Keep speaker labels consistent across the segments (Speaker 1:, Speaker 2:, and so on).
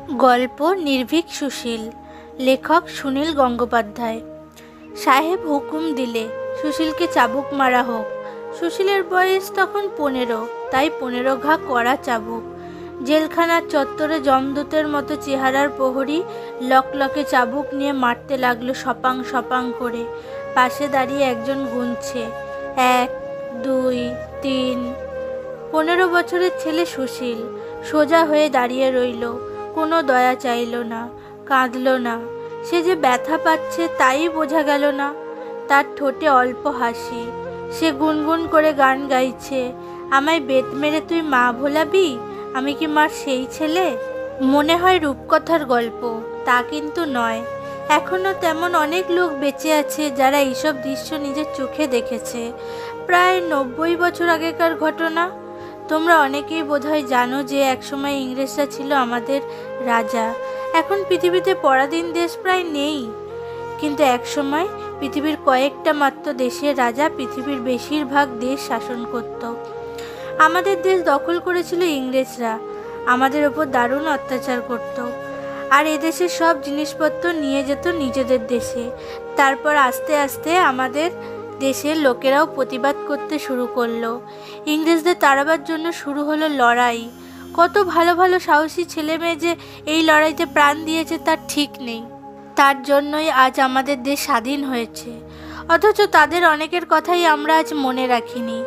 Speaker 1: গল্প নির্ভীক সুশীল। লেখক সুনীল গঙ্গোপাধ্যায়। সাহেব হুকুম দিলে সুশীলকে চাবুক মারা হোক। সুশীলের বয়স তখন 15, তাই 15 ঘা কড়া চাবুক। জেলখানার চত্বরে যমদূতের মতো চেহারার প্রহরী লকলকে চাবুক নিয়ে মারতে লাগলো সপাং সপাং করে। পাশে দাঁড়িয়ে একজন গুনছে, 1, 2, 3। 15 বছরের ছেলে সুশীল সোজা হয়ে দাঁড়িয়ে রইল, কোনো দয়া চাইল না, কাঁদল না। সে যে ব্যথা পাচ্ছে তাই বোঝা গেল না। তার ঠোঁটে অল্প হাসি। সে গুনগুন করে গান গাইছে, আমায় বেত মেরে তুই মা ভোলাবি, আমি কি মার সেই ছেলে। মনে হয় রূপকথার গল্প, তা কিন্তু নয়। এখনো তেমন অনেক লোক বেঁচে আছে যারা এইসব দৃশ্য নিজের চোখে দেখেছে। প্রায় 90 বছর আগেকার ঘটনা। তোমরা অনেকেই বোধহয় জানো যে একসময় ইংরেজরা ছিল আমাদের রাজা। এখন পৃথিবীতে পরাধীন দেশ প্রায় নেই, কিন্তু একসময় পৃথিবীর কয়েকটা মাত্র দেশের রাজা পৃথিবীর বেশিরভাগ দেশ শাসন করত। আমাদের দেশ দখল করেছিল ইংরেজরা, আমাদের ওপর দারুণ অত্যাচার করত, আর এদেশের সব জিনিসপত্র নিয়ে যেত নিজেদের দেশে। তারপর আস্তে আস্তে আমাদের দেশের লোকেরাও প্রতিবাদ করতে শুরু করলো। ইংরেজদের তাড়াবার জন্য শুরু হলো লড়াই। কত ভালো ভালো সাহসী ছেলে মেয়ে যে এই লড়াইতে প্রাণ দিয়েছে তার ঠিক নেই। তার জন্যই আজ আমাদের দেশ স্বাধীন হয়েছে, অথচ তাদের অনেকের কথাই আমরা আজ মনে রাখিনি।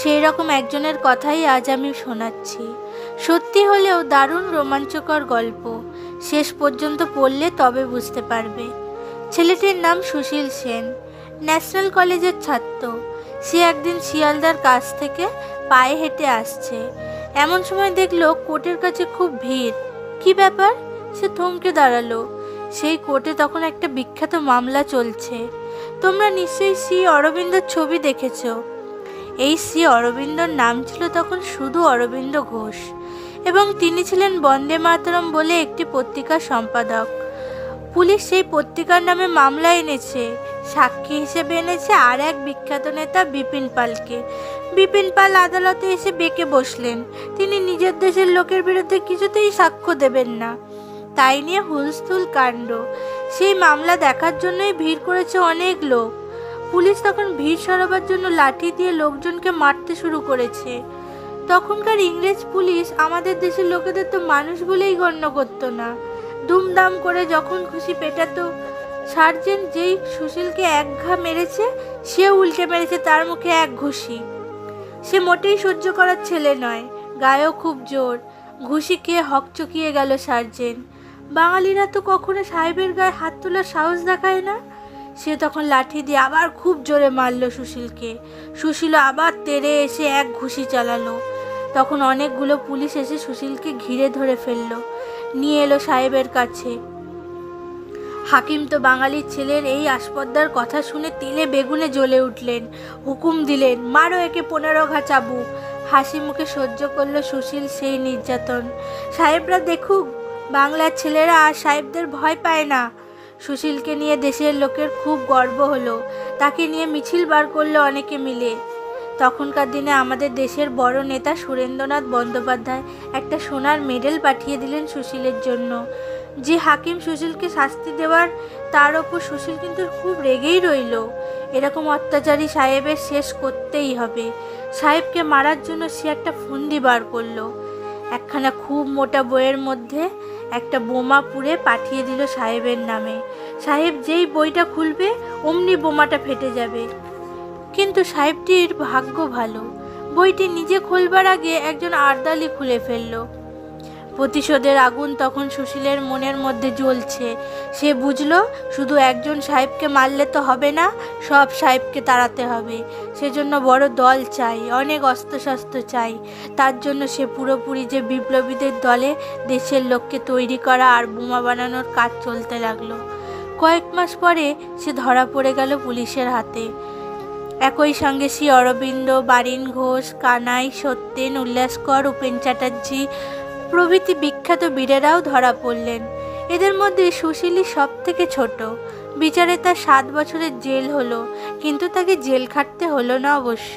Speaker 1: সেই রকম একজনের কথাই আজ আমি শোনাচ্ছি। সত্যি হলেও দারুণ রোমাঞ্চকর গল্প। শেষ পর্যন্ত পড়লে তবে বুঝতে পারবে। ছেলেটির নাম সুশীল সেন, ন্যাশনাল কলেজের ছাত্র। সে একদিন শিয়ালদার কাছ থেকে পায়ে হেঁটে আসছে। এমন সময় দেখলো কোর্টের কাছে খুব ভিড়। কি ব্যাপার? সে থমকে দাঁড়ালো। সেই কোর্টে তখন একটা বিখ্যাত মামলা চলছে। তোমরা নিশ্চয়ই শ্রী অরবিন্দর ছবি দেখেছ। এই শ্রী অরবিন্দর নাম ছিল তখন শুধু অরবিন্দ ঘোষ, এবং তিনি ছিলেন বন্দে মাতরম বলে একটি পত্রিকার সম্পাদক। পুলিশ সেই পত্রিকার নামে মামলা এনেছে। সাক্ষী হিসেবে এনেছে আর এক বিখ্যাত নেতা বিপিন পালকে। বিপিন পাল আদালতে এসে বেঁকে বসলেন। তিনি নিজের দেশের লোকের বিরুদ্ধে কিছুতেই সাক্ষ্য দেবেন না। তাই নিয়ে হুলস্থুল কাণ্ড। সেই মামলা দেখার জন্যই ভিড় করেছে অনেক লোক। পুলিশ তখন ভিড় সরাবার জন্য লাঠি দিয়ে লোকজনকে মারতে শুরু করেছে। তখনকার ইংরেজ পুলিশ আমাদের দেশের লোকেদের তো মানুষ বলেই গণ্য করত না। দুমদাম করে যখন খুশি পেটাতো। সার্জেন্ট যেই সুশীলকে 1 ঘা মেরেছে, সে উল্টে মেরেছে তার মুখে 1 ঘুষি। সে মোটেই সহ্য করার ছেলে নয়, গায়েও খুব জোর। ঘুষি খেয়ে হকচকিয়ে গেল সার্জেন্ট। বাঙালিরা তো কখনো সাহেবের গায়ে হাত তোলার সাহস দেখায় না। সে তখন লাঠি দিয়ে আবার খুব জোরে মারল সুশীলকে। সুশীলও আবার তেড়ে এসে 1 ঘুষি চালালো। তখন অনেকগুলো পুলিশ এসে সুশীলকে ঘিরে ধরে ফেললো, নিয়ে এলো সাহেবের কাছে। হাকিম তো বাঙালির ছেলের এই আসপদ্দার কথা শুনে তিলে বেগুনে জ্বলে উঠলেন। হুকুম দিলেন, মারো একে 15 ঘা চাবুক। হাসি মুখে সহ্য করলো সুশীল সেই নির্যাতন। সাহেবরা দেখুক, বাংলার ছেলেরা আর সাহেবদের ভয় পায় না। সুশীলকে নিয়ে দেশের লোকের খুব গর্ব হলো। তাকে নিয়ে মিছিল বার করলো অনেকে মিলে। তখনকার দিনে আমাদের দেশের বড় নেতা সুরেন্দ্রনাথ বন্দ্যোপাধ্যায় একটা সোনার মেডেল পাঠিয়ে দিলেন সুশীলের জন্য। যে হাকিম সুশীলকে শাস্তি দেওয়ার, তার ওপর সুশীল কিন্তু খুব রেগেই রইল। এরকম অত্যাচারী সাহেবের শেষ করতেই হবে। সাহেবকে মারার জন্য সে একটা ফন্দি বার করলো। একখানা খুব মোটা বইয়ের মধ্যে একটা বোমা পুড়ে পাঠিয়ে দিল সাহেবের নামে। সাহেব যেই বইটা খুলবে অমনি বোমাটা ফেটে যাবে। কিন্তু সাহেবটির ভাগ্য ভালো, বইটি নিজে খোলবার আগে একজন আর্দালি খুলে ফেললো। প্রতিশোধের আগুন তখন সুশীলের মনের মধ্যে জ্বলছে। সে বুঝলো শুধু একজন সাহেবকে মারলে তো হবে না, সব সাহেবকে তাড়াতে হবে। সেজন্য বড় দল চাই, অনেক অস্ত্রশস্ত্র চাই। তার জন্য সে পুরোপুরি যে বিপ্লবীদের দলে দেশের লোককে তৈরি করা আর বোমা বানানোর কাজ চলতে লাগলো। কয়েক মাস পরে সে ধরা পড়ে গেল পুলিশের হাতে। একই সঙ্গে শ্রী অরবিন্দ, বারিন ঘোষ, কানাই, সত্যেন, উল্লাসকর, উপেন চ্যাটার্জি প্রভৃতি বিখ্যাত বীরেরাও ধরা পড়লেন। এদের মধ্যে সুশীলই সব থেকে ছোট। বিচারে তার 7 বছরের জেল হলো, কিন্তু তাকে জেল খাটতে হলো না অবশ্য।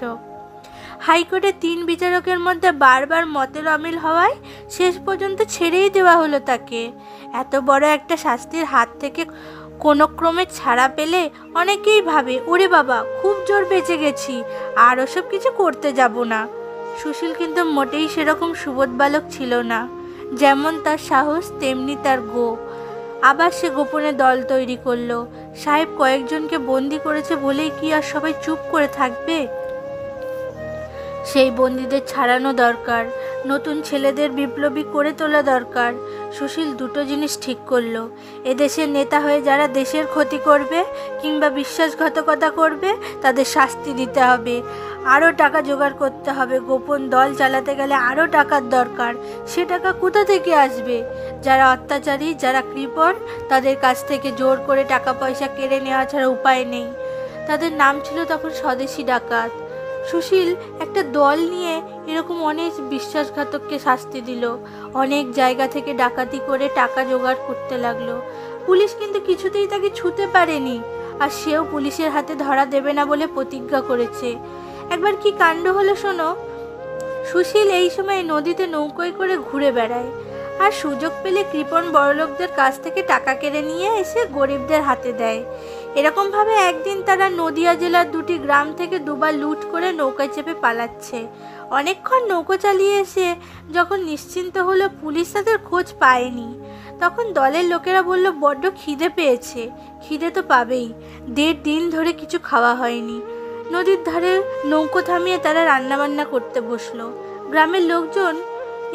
Speaker 1: হাইকোর্টে 3 বিচারকের মধ্যে বারবার মতের অমিল হওয়ায় শেষ পর্যন্ত ছেড়েই দেওয়া হলো তাকে। এত বড় একটা শাস্তির হাত থেকে কোনো ক্রমে ছাড়া পেলে অনেকেই ভাবে, ওরে বাবা খুব জোর বেঁচে গেছি, আর ওসব কিছু করতে যাব না। সুশীল কিন্তু মোটেই সেরকম সুবোধ বালক ছিল না। যেমন তার সাহস তেমনি তার আবার সে গোপনে দল তৈরি করলো। সাহেব কয়েকজনকে বন্দি করেছে বলেই কি আর সবাই চুপ করে থাকবে? সেই বন্দীদের ছাড়ানো দরকার, নতুন ছেলেদের বিপ্লবী করে তোলা দরকার। সুশীল দুটো জিনিস ঠিক করলো, এদেশের নেতা হয়ে যারা দেশের ক্ষতি করবে কিংবা বিশ্বাসঘাতকতা করবে তাদের শাস্তি দিতে হবে। আরও টাকা জোগাড় করতে হবে, গোপন দল চালাতে গেলে আরও টাকার দরকার। সে টাকা কোথা থেকে আসবে? যারা অত্যাচারী, যারা কৃপণ, তাদের কাছ থেকে জোর করে টাকা পয়সা কেড়ে নেওয়া ছাড়া উপায় নেই। তাদের নাম ছিল তখন স্বদেশী ডাকাত। সুশীল একটা দল নিয়ে এরকম অনেক বিশ্বাসঘাতককে শাস্তি দিল, অনেক জায়গা থেকে ডাকাতি করে টাকা জোগাড় করতে লাগলো। পুলিশ কিন্তু কিছুতেই তাকে ছুঁতে পারেনি, আর সেও পুলিশের হাতে ধরা দেবে না বলে প্রতিজ্ঞা করেছে। একবার কি কাণ্ড হলো শোনো। সুশীল এই সময় নদীতে নৌকোয় করে ঘুরে বেড়ায়, আর সুযোগ পেলে কৃপণ বড়লোকদের কাছ থেকে টাকা কেড়ে নিয়ে এসে গরিবদের হাতে দেয়। এরকমভাবে একদিন তারা নদিয়া জেলার 2টি গ্রাম থেকে দুবার লুট করে নৌকায় চেপে পালাচ্ছে। অনেকক্ষণ নৌকো চালিয়ে এসে যখন নিশ্চিন্ত হলো পুলিশ তাদের খোঁজ পায়নি, তখন দলের লোকেরা বলল, বড্ড খিদে পেয়েছে। খিদে তো পাবেই, 1.5 দিন ধরে কিছু খাওয়া হয়নি। নদীর ধারে নৌকো থামিয়ে তারা রান্নাবান্না করতে বসলো। গ্রামের লোকজন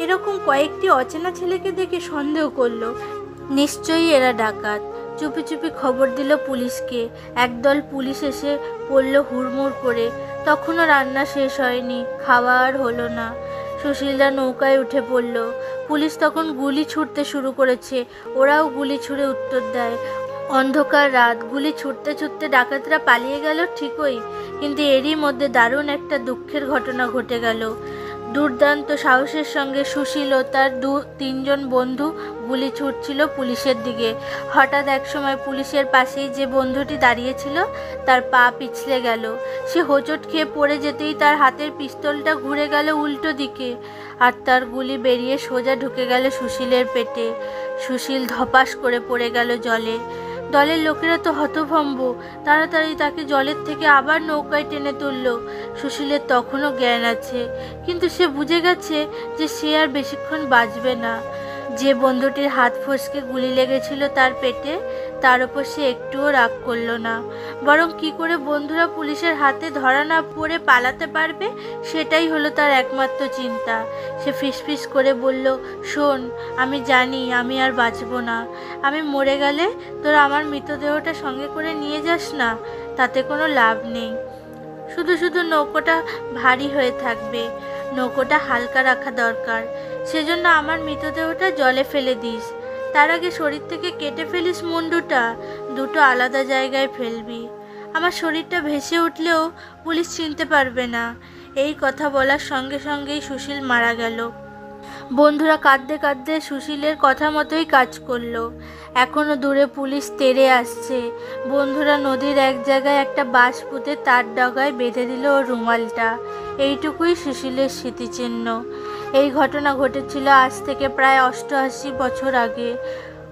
Speaker 1: এরকম কয়েকটি অচেনা ছেলেকে দেখে সন্দেহ করলো, নিশ্চয়ই এরা ডাকাত। চুপি চুপি খবর দিল পুলিশকে। একদল পুলিশ এসে পড়ল হুড়মুড় করে। তখনও রান্না শেষ হয়নি, খাওয়া আর হলো না। সুশীলরা নৌকায় উঠে পড়ল। পুলিশ তখন গুলি ছুটতে শুরু করেছে, ওরাও গুলি ছুড়ে উত্তর দেয়। অন্ধকার রাত, গুলি ছুটতে ছুটতে ডাকাতরা পালিয়ে গেল ঠিকই, কিন্তু এরই মধ্যে দারুণ একটা দুঃখের ঘটনা ঘটে গেল। দুর্দান্ত সাহসের সঙ্গে সুশীল ও তার 2-3 জন বন্ধু গুলি ছুটছিল পুলিশের দিকে। হঠাৎ একসময় পুলিশের পাশেই যে বন্ধুটি দাঁড়িয়েছিল তার পা পিছলে গেল। সে হোঁচট খেয়ে পড়ে যেতেই তার হাতের পিস্তলটা ঘুরে গেল উল্টো দিকে, আর তার গুলি বেরিয়ে সোজা ঢুকে গেল সুশীলের পেটে। সুশীল ধপাস করে পড়ে গেল জলে। দলের লোকেরা তো হতভম্ব, তাড়াতাড়ি তাকে জলের থেকে আবার নৌকায় টেনে তুলল। সুশীলের তখনও জ্ঞান আছে, কিন্তু সে বুঝে গেছে যে সে আর বেশিক্ষণ বাঁচবে না। যে বন্ধুটির হাত ফসকে গুলি লেগেছিল তার পেটে, তার উপর সে একটুও রাগ করল না, বরং কি করে বন্ধুরা পুলিশের হাতে ধরা না পড়ে পালাতে পারবে সেটাই হলো তার একমাত্র চিন্তা। সে ফিসফিস করে বলল, শোন, আমি জানি আমি আর বাঁচব না। আমি মরে গেলে তোরা আমার মৃতদেহটা সঙ্গে করে নিয়ে যাস না, তাতে কোনো লাভ নেই। শুধু শুধু নৌকোটা ভারী হয়ে থাকবে, নৌকোটা হালকা রাখা দরকার। সেজন্য আমার মৃতদেহটা জলে ফেলে দিস। তার আগে শরীর থেকে কেটে ফেলিস মুন্ডুটা, দুটো আলাদা জায়গায় ফেলবি। আমার শরীরটা ভেসে উঠলেও পুলিশ চিনতে পারবে না। এই কথা বলার সঙ্গে সঙ্গেই সুশীল মারা গেল। বন্ধুরা কাঁদতে কাঁদতে সুশীলের কথা মতোই কাজ করলো। এখনো দূরে পুলিশ তেড়ে আসছে। বন্ধুরা নদীর এক জায়গায় একটা বাঁশ পুঁতে তার ডগায় বেঁধে দিল ওর রুমালটা। এইটুকুই সুশীলের স্মৃতিচিহ্ন। এই ঘটনা ঘটেছিল আজ থেকে প্রায় 88 বছর আগে,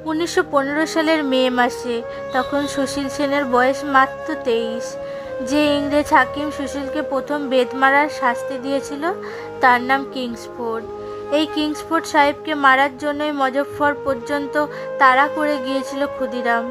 Speaker 1: 1915 সালের মে মাসে। তখন সুশীল সেনের বয়স মাত্র 23। যে ইংরেজ হাকিম সুশীলকে প্রথম বেত মারার শাস্তি দিয়েছিল তার নাম কিংসফোর্ড। এই কিংসফোর্ড সাহেবকে মারার জন্যই মজফ্ফর পর্যন্ত তাড়া করে গিয়েছিল ক্ষুদিরাম।